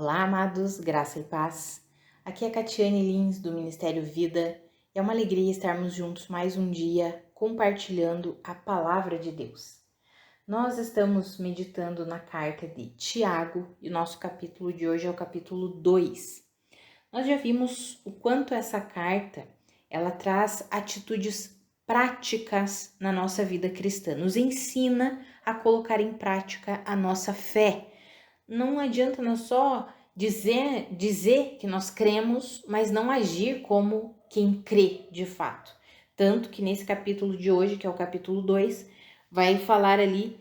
Olá, amados, graça e paz. Aqui é Catiane Lins, do Ministério Vida, e é uma alegria estarmos juntos mais um dia compartilhando a Palavra de Deus. Nós estamos meditando na carta de Tiago e o nosso capítulo de hoje é o capítulo 2. Nós já vimos o quanto essa carta ela traz atitudes práticas na nossa vida cristã, nos ensina a colocar em prática a nossa fé. Não adianta nós só dizer que nós cremos, mas não agir como quem crê de fato. Tanto que nesse capítulo de hoje, que é o capítulo 2, vai falar ali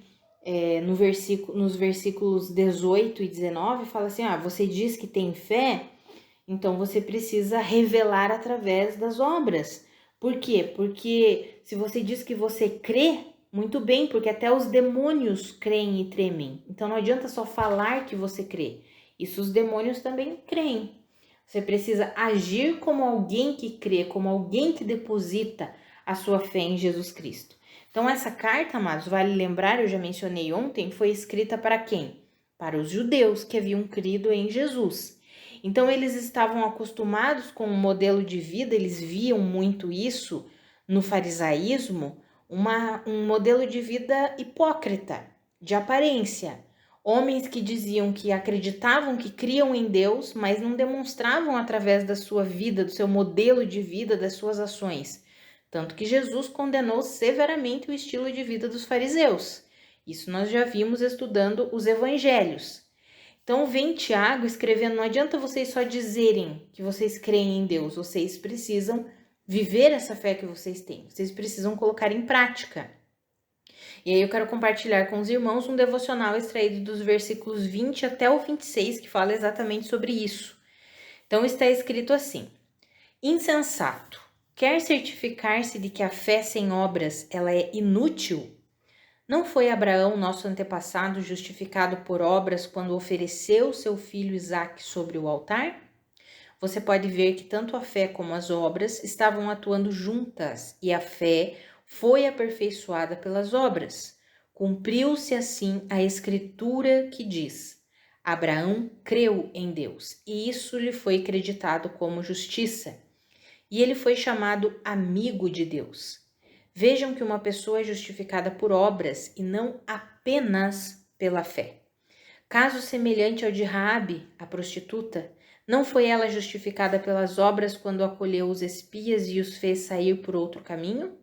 nos versículos 18 e 19, fala assim, você diz que tem fé, então você precisa revelar através das obras. Por quê? Porque se você diz que você crê, muito bem, porque até os demônios creem e tremem. Então não adianta só falar que você crê. Isso os demônios também creem. Você precisa agir como alguém que crê, como alguém que deposita a sua fé em Jesus Cristo. Então essa carta, amados, vale lembrar, eu já mencionei ontem, foi escrita para quem? Para os judeus que haviam crido em Jesus. Então eles estavam acostumados com um modelo de vida, eles viam muito isso no farisaísmo, um modelo de vida hipócrita, de aparência. Homens que diziam que acreditavam, que criam em Deus, mas não demonstravam através da sua vida, do seu modelo de vida, das suas ações. Tanto que Jesus condenou severamente o estilo de vida dos fariseus. Isso nós já vimos estudando os evangelhos. Então vem Tiago escrevendo, não adianta vocês só dizerem que vocês creem em Deus, vocês precisam viver essa fé que vocês têm, vocês precisam colocar em prática. E aí eu quero compartilhar com os irmãos um devocional extraído dos versículos 20 até o 26, que fala exatamente sobre isso. Então está escrito assim: insensato, quer certificar-se de que a fé sem obras ela é inútil? Não foi Abraão, nosso antepassado, justificado por obras quando ofereceu seu filho Isaque sobre o altar? Você pode ver que tanto a fé como as obras estavam atuando juntas e a fé foi aperfeiçoada pelas obras. Cumpriu-se assim a escritura que diz: Abraão creu em Deus e isso lhe foi creditado como justiça. E ele foi chamado amigo de Deus. Vejam que uma pessoa é justificada por obras e não apenas pela fé. Caso semelhante ao de Raabe, a prostituta, não foi ela justificada pelas obras quando acolheu os espias e os fez sair por outro caminho?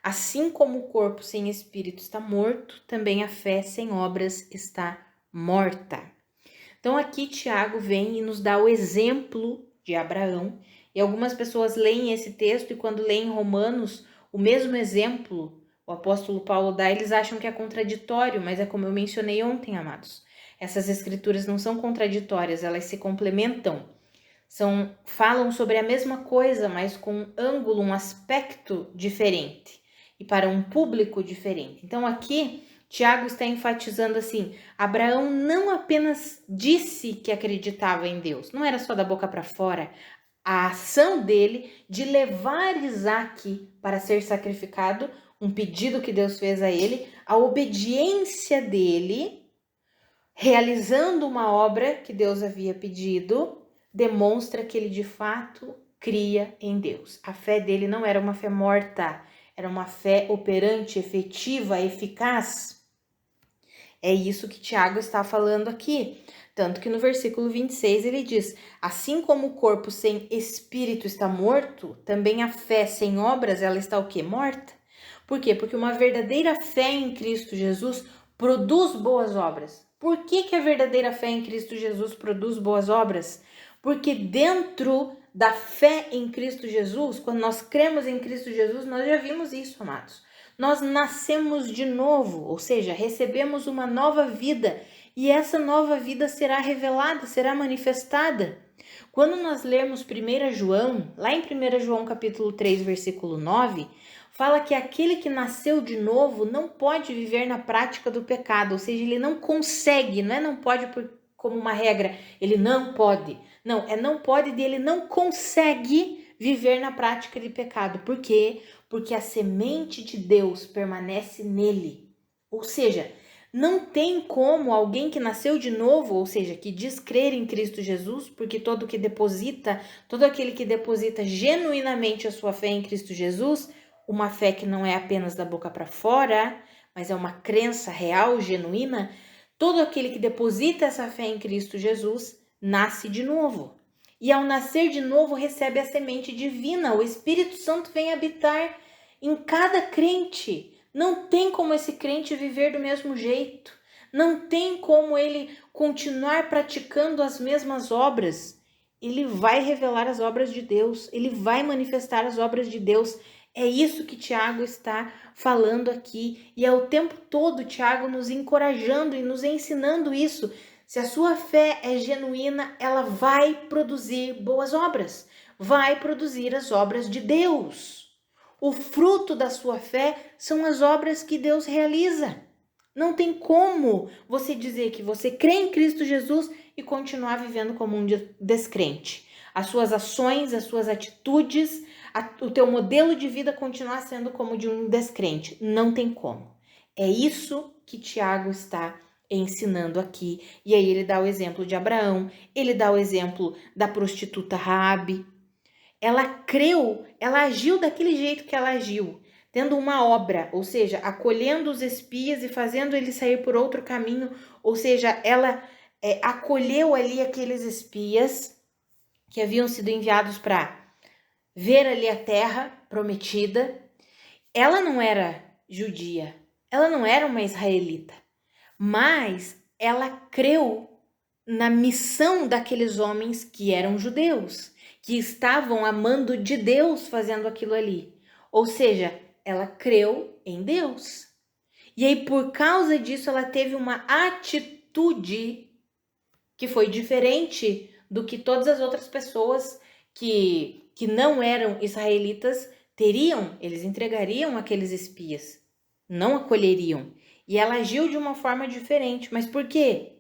Assim como o corpo sem espírito está morto, também a fé sem obras está morta. Então aqui Tiago vem e nos dá o exemplo de Abraão, e algumas pessoas leem esse texto e quando leem Romanos, o mesmo exemplo o apóstolo Paulo dá, eles acham que é contraditório, mas é como eu mencionei ontem, amados. Essas escrituras não são contraditórias, elas se complementam. Falam sobre a mesma coisa, mas com um ângulo, um aspecto diferente e para um público diferente. Então aqui Tiago está enfatizando assim, Abraão não apenas disse que acreditava em Deus, não era só da boca para fora, a ação dele de levar Isaque para ser sacrificado, um pedido que Deus fez a ele, a obediência dele, realizando uma obra que Deus havia pedido, demonstra que ele de fato cria em Deus. A fé dele não era uma fé morta, era uma fé operante, efetiva, eficaz. É isso que Tiago está falando aqui. Tanto que no versículo 26 ele diz: assim como o corpo sem espírito está morto, também a fé sem obras, ela está o quê? Morta. Por quê? Porque uma verdadeira fé em Cristo Jesus produz boas obras. Por que a verdadeira fé em Cristo Jesus produz boas obras? Porque dentro da fé em Cristo Jesus, quando nós cremos em Cristo Jesus, nós já vimos isso, amados. Nós nascemos de novo, ou seja, recebemos uma nova vida e essa nova vida será revelada, será manifestada. Quando nós lermos 1 João, lá em 1 João capítulo 3, versículo 9, fala que aquele que nasceu de novo não pode viver na prática do pecado, ou seja, ele não consegue, não pode como uma regra, ele não pode. Não, não pode e ele não consegue viver na prática de pecado. Por quê? Porque a semente de Deus permanece nele. Ou seja, Não tem como alguém que nasceu de novo, ou seja, que diz crer em Cristo Jesus, porque todo aquele que deposita genuinamente a sua fé em Cristo Jesus, uma fé que não é apenas da boca para fora, mas é uma crença real, genuína, todo aquele que deposita essa fé em Cristo Jesus nasce de novo. E ao nascer de novo recebe a semente divina, o Espírito Santo vem habitar em cada crente. Não tem como esse crente viver do mesmo jeito. Não tem como ele continuar praticando as mesmas obras. Ele vai revelar as obras de Deus. Ele vai manifestar as obras de Deus. É isso que Tiago está falando aqui. E é o tempo todo Tiago nos encorajando e nos ensinando isso. Se a sua fé é genuína, ela vai produzir boas obras. Vai produzir as obras de Deus. O fruto da sua fé são as obras que Deus realiza. Não tem como você dizer que você crê em Cristo Jesus e continuar vivendo como um descrente. As suas ações, as suas atitudes, o teu modelo de vida continuar sendo como de um descrente. Não tem como. É isso que Tiago está ensinando aqui. E aí ele dá o exemplo de Abraão, ele dá o exemplo da prostituta Raabe. Ela creu, ela agiu daquele jeito que ela agiu, tendo uma obra, ou seja, acolhendo os espias e fazendo eles sair por outro caminho, ou seja, ela acolheu ali aqueles espias que haviam sido enviados para ver ali a terra prometida. Ela não era judia, ela não era uma israelita, mas ela creu na missão daqueles homens que eram judeus, que estavam amando de Deus fazendo aquilo ali. Ou seja, ela creu em Deus. E aí, por causa disso, ela teve uma atitude que foi diferente do que todas as outras pessoas que não eram israelitas teriam. Eles entregariam aqueles espias, não acolheriam. E ela agiu de uma forma diferente. Mas por quê?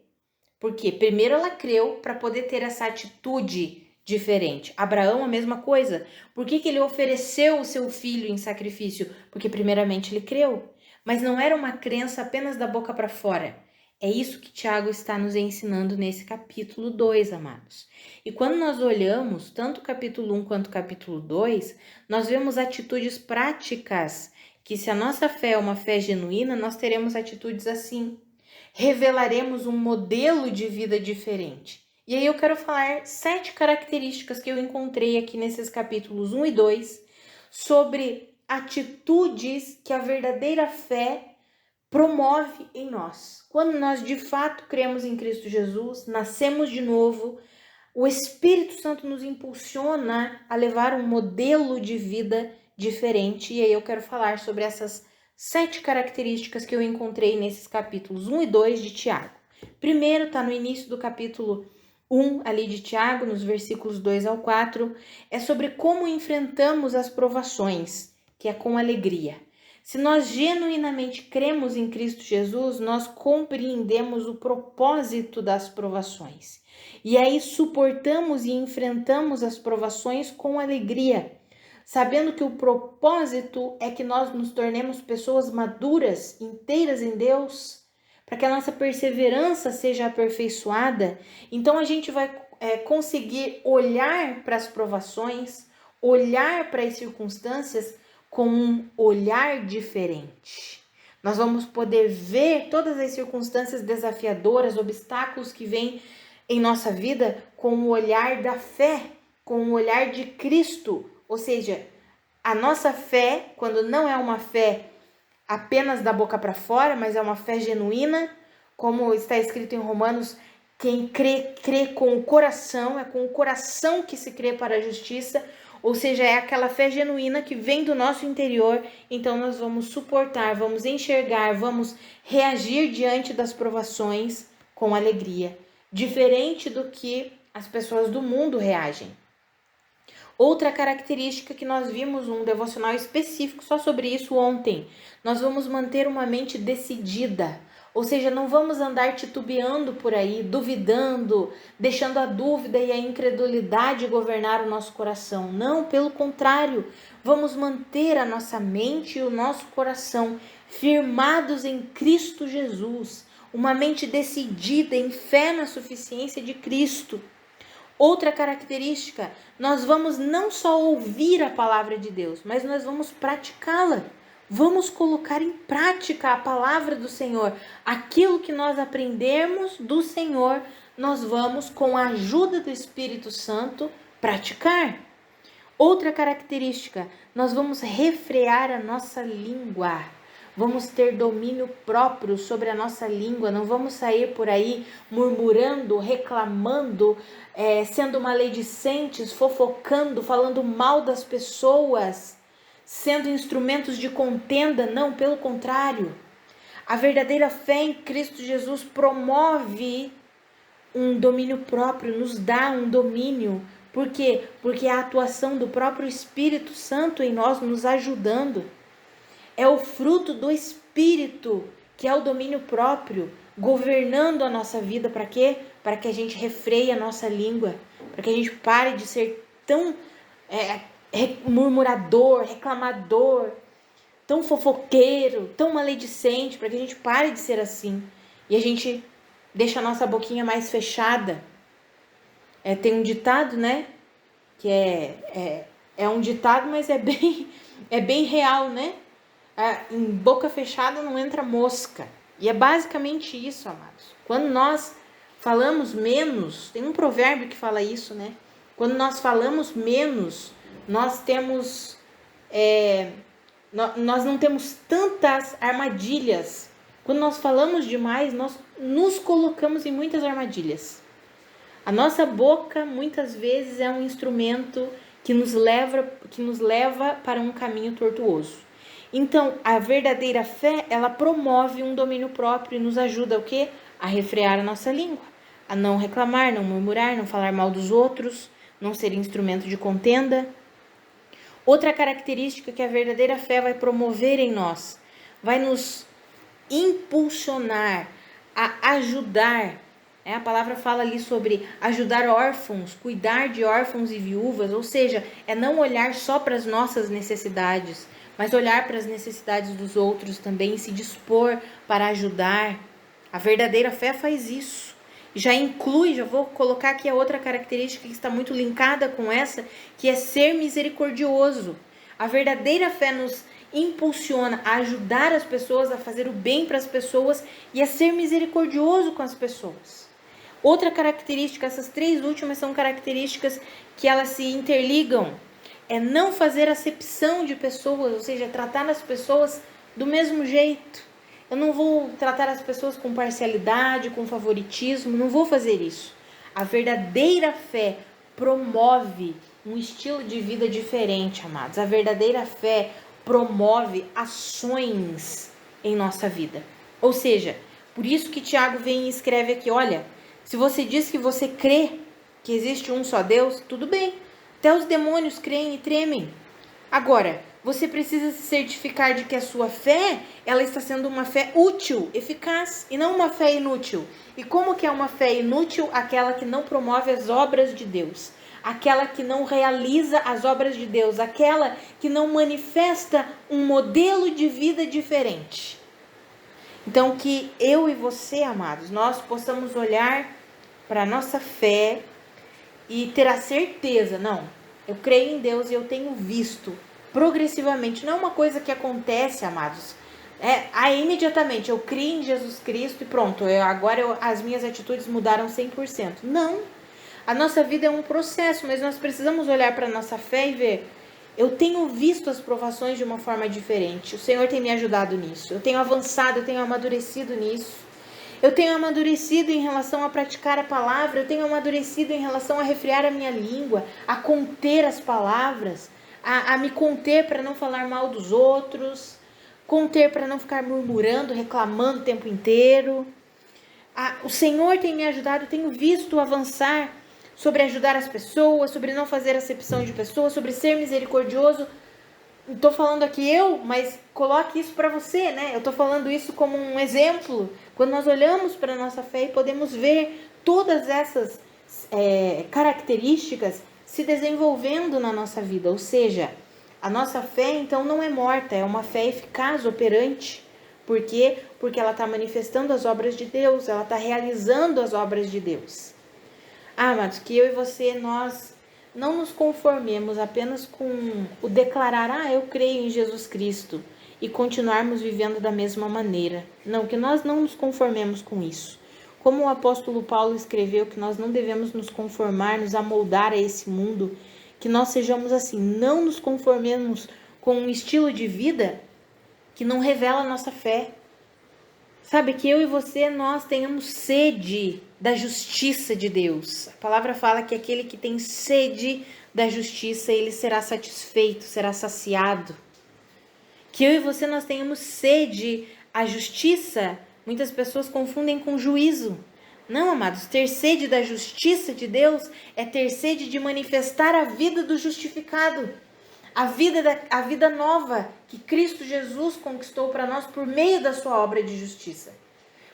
Porque primeiro ela creu para poder ter essa atitude diferente. Abraão, a mesma coisa. Por que ele ofereceu o seu filho em sacrifício? Porque primeiramente ele creu. Mas não era uma crença apenas da boca para fora. É isso que Tiago está nos ensinando nesse capítulo 2, amados. E quando nós olhamos tanto o capítulo 1 quanto o capítulo 2, nós vemos atitudes práticas que, se a nossa fé é uma fé genuína, nós teremos atitudes assim. Revelaremos um modelo de vida diferente. E aí eu quero falar 7 características que eu encontrei aqui nesses capítulos 1 e 2 sobre atitudes que a verdadeira fé promove em nós. Quando nós de fato cremos em Cristo Jesus, nascemos de novo, o Espírito Santo nos impulsiona a levar um modelo de vida diferente. E aí eu quero falar sobre essas 7 características que eu encontrei nesses capítulos 1 e 2 de Tiago. Primeiro está no início do capítulo 1 ali de Tiago, nos versículos 2 ao 4, é sobre como enfrentamos as provações, que é com alegria. Se nós genuinamente cremos em Cristo Jesus, nós compreendemos o propósito das provações. E aí suportamos e enfrentamos as provações com alegria, sabendo que o propósito é que nós nos tornemos pessoas maduras, inteiras em Deus, para que a nossa perseverança seja aperfeiçoada. Então a gente vai conseguir olhar para as provações, olhar para as circunstâncias com um olhar diferente. Nós vamos poder ver todas as circunstâncias desafiadoras, obstáculos que vêm em nossa vida com o olhar da fé, com o olhar de Cristo. Ou seja, a nossa fé, quando não é uma fé apenas da boca para fora, mas é uma fé genuína, como está escrito em Romanos, quem crê, crê com o coração, é com o coração que se crê para a justiça, ou seja, é aquela fé genuína que vem do nosso interior. Então nós vamos suportar, vamos enxergar, vamos reagir diante das provações com alegria, diferente do que as pessoas do mundo reagem. Outra característica que nós vimos um devocional específico só sobre isso ontem, nós vamos manter uma mente decidida, ou seja, não vamos andar titubeando por aí, duvidando, deixando a dúvida e a incredulidade governar o nosso coração. Não, pelo contrário, vamos manter a nossa mente e o nosso coração firmados em Cristo Jesus, uma mente decidida em fé na suficiência de Cristo. Outra característica, nós vamos não só ouvir a palavra de Deus, mas nós vamos praticá-la. Vamos colocar em prática a palavra do Senhor. Aquilo que nós aprendemos do Senhor, nós vamos, com a ajuda do Espírito Santo, praticar. Outra característica, nós vamos refrear a nossa língua. Vamos ter domínio próprio sobre a nossa língua. Não vamos sair por aí murmurando, reclamando, sendo maledicentes, fofocando, falando mal das pessoas, sendo instrumentos de contenda. Não, pelo contrário. A verdadeira fé em Cristo Jesus promove um domínio próprio, nos dá um domínio. Por quê? Porque é a atuação do próprio Espírito Santo em nós, nos ajudando. É o fruto do Espírito, que é o domínio próprio, governando a nossa vida. Para quê? Para que a gente refreie a nossa língua, para que a gente pare de ser tão murmurador, reclamador, tão fofoqueiro, tão maledicente, para que a gente pare de ser assim. E a gente deixa a nossa boquinha mais fechada. Tem um ditado, né? Que é um ditado, mas é bem real, né? Em boca fechada não entra mosca. E é basicamente isso, amados. Quando nós falamos menos, tem um provérbio que fala isso, né? Quando nós falamos menos, nós não temos tantas armadilhas. Quando nós falamos demais, nós nos colocamos em muitas armadilhas. A nossa boca, muitas vezes, é um instrumento que nos leva para um caminho tortuoso. Então, a verdadeira fé, ela promove um domínio próprio e nos ajuda o quê? A refrear a nossa língua, a não reclamar, não murmurar, não falar mal dos outros, não ser instrumento de contenda. Outra característica que a verdadeira fé vai promover em nós, vai nos impulsionar a ajudar. A palavra fala ali sobre ajudar órfãos, cuidar de órfãos e viúvas, ou seja, é não olhar só para as nossas necessidades, mas olhar para as necessidades dos outros também e se dispor para ajudar. A verdadeira fé faz isso. Já vou colocar aqui a outra característica que está muito linkada com essa, que é ser misericordioso. A verdadeira fé nos impulsiona a ajudar as pessoas, a fazer o bem para as pessoas e a ser misericordioso com as pessoas. Outra característica, essas três últimas são características que elas se interligam. É não fazer acepção de pessoas, ou seja, tratar as pessoas do mesmo jeito. Eu não vou tratar as pessoas com parcialidade, com favoritismo, não vou fazer isso. A verdadeira fé promove um estilo de vida diferente, amados. A verdadeira fé promove ações em nossa vida. Ou seja, por isso que Tiago vem e escreve aqui, olha, se você diz que você crê que existe um só Deus, tudo bem. Até os demônios creem e tremem. Agora, você precisa se certificar de que a sua fé, ela está sendo uma fé útil, eficaz, e não uma fé inútil. E como que é uma fé inútil? Aquela que não promove as obras de Deus. Aquela que não realiza as obras de Deus. Aquela que não manifesta um modelo de vida diferente. Então, que eu e você, amados, nós possamos olhar para a nossa fé e ter a certeza, não, eu creio em Deus e eu tenho visto progressivamente, não é uma coisa que acontece, amados, imediatamente, eu criei em Jesus Cristo e pronto, agora as minhas atitudes mudaram 100%. Não, a nossa vida é um processo, mas nós precisamos olhar para a nossa fé e ver, eu tenho visto as provações de uma forma diferente, o Senhor tem me ajudado nisso, eu tenho avançado, eu tenho amadurecido nisso. Eu tenho amadurecido em relação a praticar a palavra, eu tenho amadurecido em relação a refrear a minha língua, a conter as palavras, a me conter para não falar mal dos outros, conter para não ficar murmurando, reclamando o tempo inteiro. O Senhor tem me ajudado, eu tenho visto avançar sobre ajudar as pessoas, sobre não fazer acepção de pessoas, sobre ser misericordioso. Estou falando aqui mas coloque isso para você, né? Eu estou falando isso como um exemplo. Quando nós olhamos para a nossa fé e podemos ver todas essas características se desenvolvendo na nossa vida. Ou seja, a nossa fé, então, não é morta, é uma fé eficaz, operante. Por quê? Porque ela está manifestando as obras de Deus, ela está realizando as obras de Deus. Amados, que eu e você, nós não nos conformemos apenas com o declarar, eu creio em Jesus Cristo, e continuarmos vivendo da mesma maneira. Não, que nós não nos conformemos com isso. Como o apóstolo Paulo escreveu, que nós não devemos nos conformar, nos amoldar a esse mundo, que nós sejamos assim, não nos conformemos com um estilo de vida que não revela a nossa fé. Sabe, que eu e você, nós tenhamos sede da justiça de Deus. A palavra fala que aquele que tem sede da justiça, ele será satisfeito, será saciado. Que eu e você, nós tenhamos sede. A justiça, muitas pessoas confundem com juízo. Não, amados, ter sede da justiça de Deus é ter sede de manifestar a vida do justificado. A vida nova que Cristo Jesus conquistou para nós por meio da sua obra de justiça.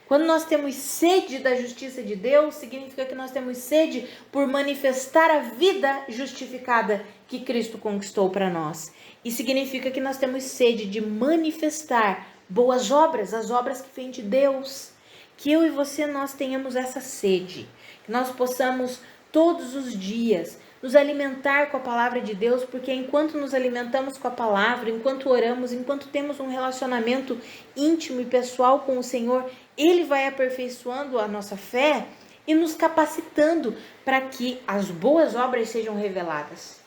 Quando nós temos sede da justiça de Deus, significa que nós temos sede por manifestar a vida justificada que Cristo conquistou para nós. E significa que nós temos sede de manifestar boas obras, as obras que vêm de Deus. Que eu e você, nós tenhamos essa sede. Que nós possamos todos os dias nos alimentar com a palavra de Deus, porque enquanto nos alimentamos com a palavra, enquanto oramos, enquanto temos um relacionamento íntimo e pessoal com o Senhor, Ele vai aperfeiçoando a nossa fé e nos capacitando para que as boas obras sejam reveladas.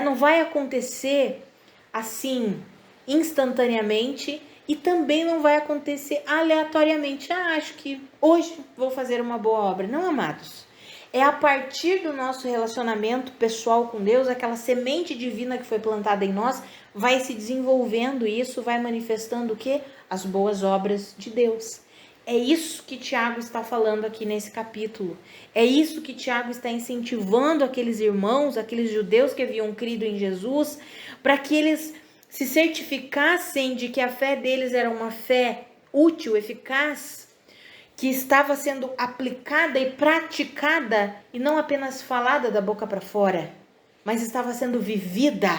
Não vai acontecer assim, instantaneamente, e também não vai acontecer aleatoriamente. Acho que hoje vou fazer uma boa obra. Não, amados. É a partir do nosso relacionamento pessoal com Deus, aquela semente divina que foi plantada em nós, vai se desenvolvendo e isso vai manifestando o quê? As boas obras de Deus. É isso que Tiago está falando aqui nesse capítulo. É isso que Tiago está incentivando aqueles irmãos, aqueles judeus que haviam crido em Jesus, para que eles se certificassem de que a fé deles era uma fé útil, eficaz, que estava sendo aplicada e praticada e não apenas falada da boca para fora, mas estava sendo vivida.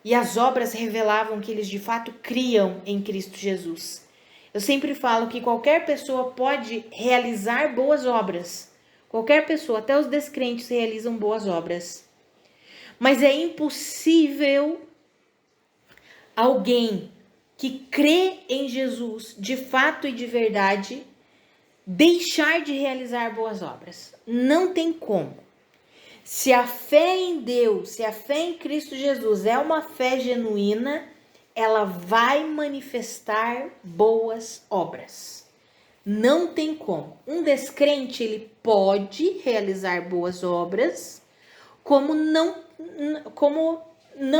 E as obras revelavam que eles de fato criam em Cristo Jesus. Eu sempre falo que qualquer pessoa pode realizar boas obras. Qualquer pessoa, até os descrentes realizam boas obras. Mas é impossível alguém que crê em Jesus de fato e de verdade deixar de realizar boas obras. Não tem como. Se a fé em Deus, se a fé em Cristo Jesus é uma fé genuína, ela vai manifestar boas obras. Não tem como. Um descrente, ele pode realizar boas obras, como não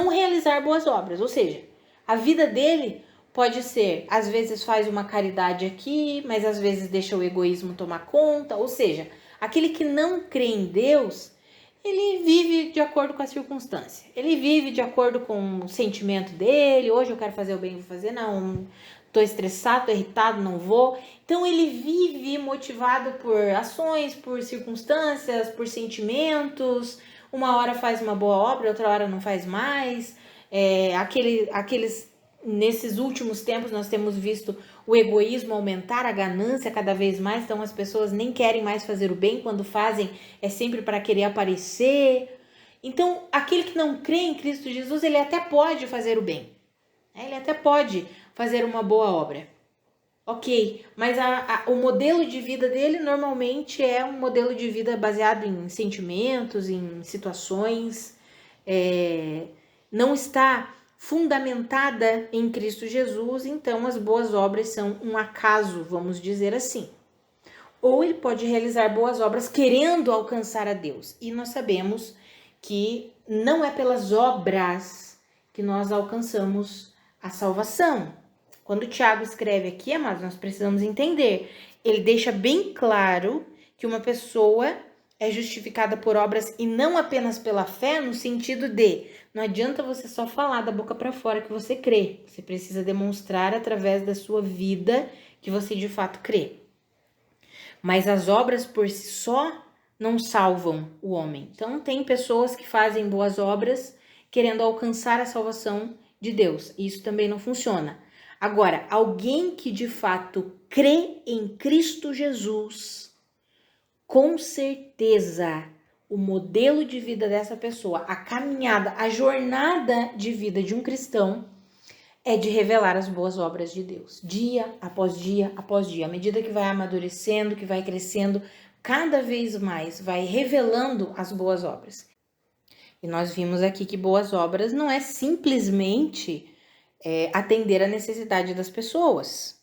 realizar boas obras. Ou seja, a vida dele pode ser, às vezes faz uma caridade aqui, mas às vezes deixa o egoísmo tomar conta. Ou seja, aquele que não crê em Deus, ele vive de acordo com a circunstância. Ele vive de acordo com o sentimento dele. Hoje eu quero fazer o bem, vou fazer. Não, tô estressado, tô irritado, não vou. Então ele vive motivado por ações, por circunstâncias, por sentimentos. Uma hora faz uma boa obra, outra hora não faz mais. Nesses últimos tempos nós temos visto o egoísmo aumentar, a ganância cada vez mais, então as pessoas nem querem mais fazer o bem, quando fazem é sempre para querer aparecer. Então aquele que não crê em Cristo Jesus, ele até pode fazer o bem, ele até pode fazer uma boa obra, ok, mas o modelo de vida dele normalmente é um modelo de vida baseado em sentimentos, em situações, não está fundamentada em Cristo Jesus, então as boas obras são um acaso, vamos dizer assim. Ou ele pode realizar boas obras querendo alcançar a Deus. E nós sabemos que não é pelas obras que nós alcançamos a salvação. Quando Tiago escreve aqui, amados, nós precisamos entender. Ele deixa bem claro que uma pessoa é justificada por obras e não apenas pela fé, no sentido de não adianta você só falar da boca para fora que você crê. Você precisa demonstrar através da sua vida que você de fato crê. Mas as obras por si só não salvam o homem. Então tem pessoas que fazem boas obras querendo alcançar a salvação de Deus. Isso também não funciona. Agora, alguém que de fato crê em Cristo Jesus, com certeza o modelo de vida dessa pessoa, a caminhada, a jornada de vida de um cristão é de revelar as boas obras de Deus, dia após dia após dia. À medida que vai amadurecendo, que vai crescendo, cada vez mais vai revelando as boas obras. E nós vimos aqui que boas obras não é simplesmente atender a necessidade das pessoas.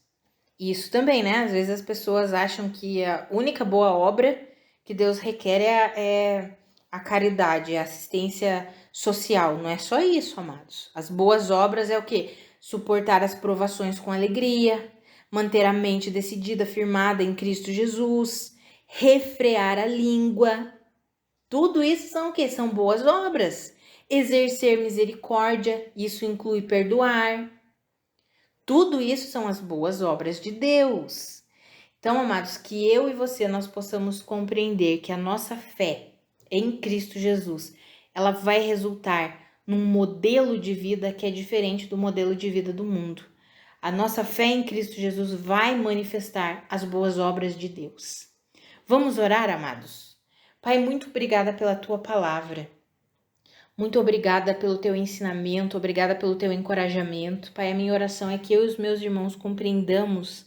Isso também, né? Às vezes as pessoas acham que a única boa obra que Deus requer é a caridade, a assistência social. Não é só isso, amados. As boas obras é o quê? Suportar as provações com alegria, manter a mente decidida, firmada em Cristo Jesus, refrear a língua. Tudo isso são o quê? São boas obras. Exercer misericórdia, isso inclui perdoar. Tudo isso são as boas obras de Deus. Então, amados, que eu e você nós possamos compreender que a nossa fé em Cristo Jesus, ela vai resultar num modelo de vida que é diferente do modelo de vida do mundo. A nossa fé em Cristo Jesus vai manifestar as boas obras de Deus. Vamos orar, amados? Pai, muito obrigada pela tua palavra. Muito obrigada pelo teu ensinamento, obrigada pelo teu encorajamento. Pai, a minha oração é que eu e os meus irmãos compreendamos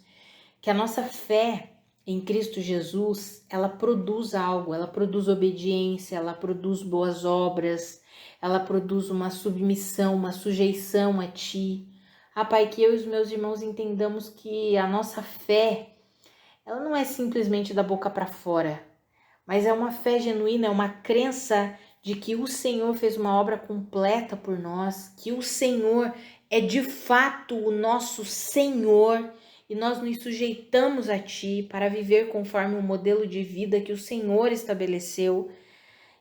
que a nossa fé em Cristo Jesus, ela produz algo, ela produz obediência, ela produz boas obras, ela produz uma submissão, uma sujeição a Ti. Pai, que eu e os meus irmãos entendamos que a nossa fé, ela não é simplesmente da boca para fora, mas é uma fé genuína, é uma crença de que o Senhor fez uma obra completa por nós, que o Senhor é de fato o nosso Senhor e nós nos sujeitamos a Ti para viver conforme o modelo de vida que o Senhor estabeleceu.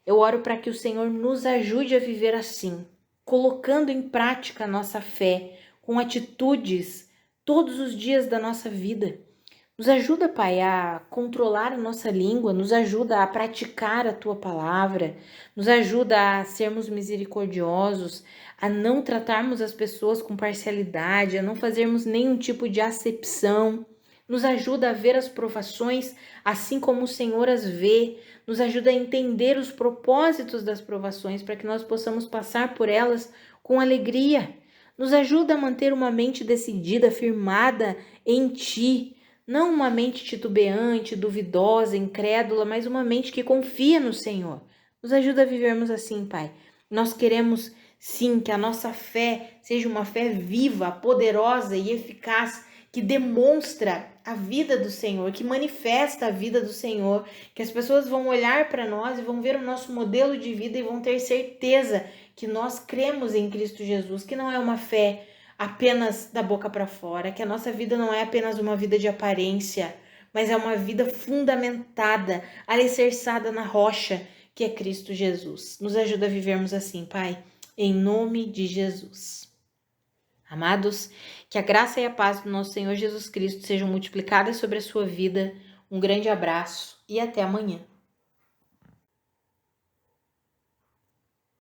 Eu oro para que o Senhor nos ajude a viver assim, colocando em prática a nossa fé, com atitudes todos os dias da nossa vida. Nos ajuda, Pai, a controlar a nossa língua, nos ajuda a praticar a Tua palavra, nos ajuda a sermos misericordiosos, a não tratarmos as pessoas com parcialidade, a não fazermos nenhum tipo de acepção. Nos ajuda a ver as provações assim como o Senhor as vê, nos ajuda a entender os propósitos das provações para que nós possamos passar por elas com alegria. Nos ajuda a manter uma mente decidida, firmada em Ti. Não uma mente titubeante, duvidosa, incrédula, mas uma mente que confia no Senhor. Nos ajuda a vivermos assim, Pai. Nós queremos, sim, que a nossa fé seja uma fé viva, poderosa e eficaz, que demonstra a vida do Senhor, que manifesta a vida do Senhor, que as pessoas vão olhar para nós e vão ver o nosso modelo de vida e vão ter certeza que nós cremos em Cristo Jesus, que não é uma fé apenas da boca para fora, que a nossa vida não é apenas uma vida de aparência, mas é uma vida fundamentada, alicerçada na rocha, que é Cristo Jesus. Nos ajuda a vivermos assim, Pai, em nome de Jesus. Amados, que a graça e a paz do nosso Senhor Jesus Cristo sejam multiplicadas sobre a sua vida. Um grande abraço e até amanhã.